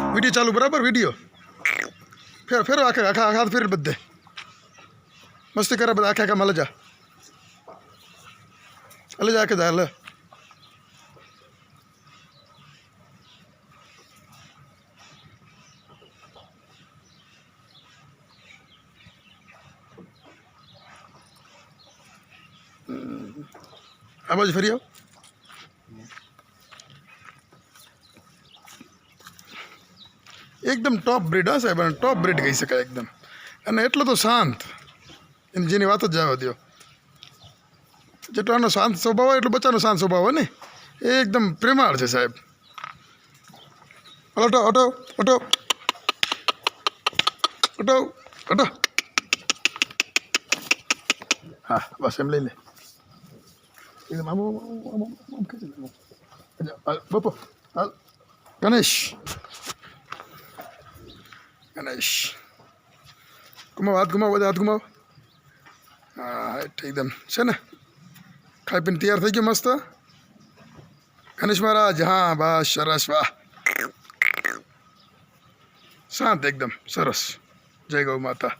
video ચાલુ બરાબર video ફેરો આખા હાથ ફેરી બધે મસ્તી કરે બધા આખા મલે જા આખે જા લે આ બાજુ ફરી આવ એકદમ ટોપ બ્રીડ હા સાહેબ ટોપ બ્રીડ કહી શકાય એકદમ અને એટલો તો શાંત એની જેની વાત જ જવા દો જેટલો આનો શાંત સ્વભાવ હોય એટલો બચ્ચાનો શાંત સ્વભાવ હોય ને એ એકદમ પ્રેમાળ છે સાહેબ auto auto auto auto auto હા બસ એમ લઈ લે એકદમ બપો હાલ ગણેશ ઘુમાવ હાથ ઘુમાવ બધા હાથ ઘુમાવ હા એકદમ છે ને ખાઈ પીને તૈયાર થઈ ગયો મસ્ત ગણેશ મહારાજ હા બસ સરસ વાહ શાંત એકદમ સરસ જય ગૌ માતા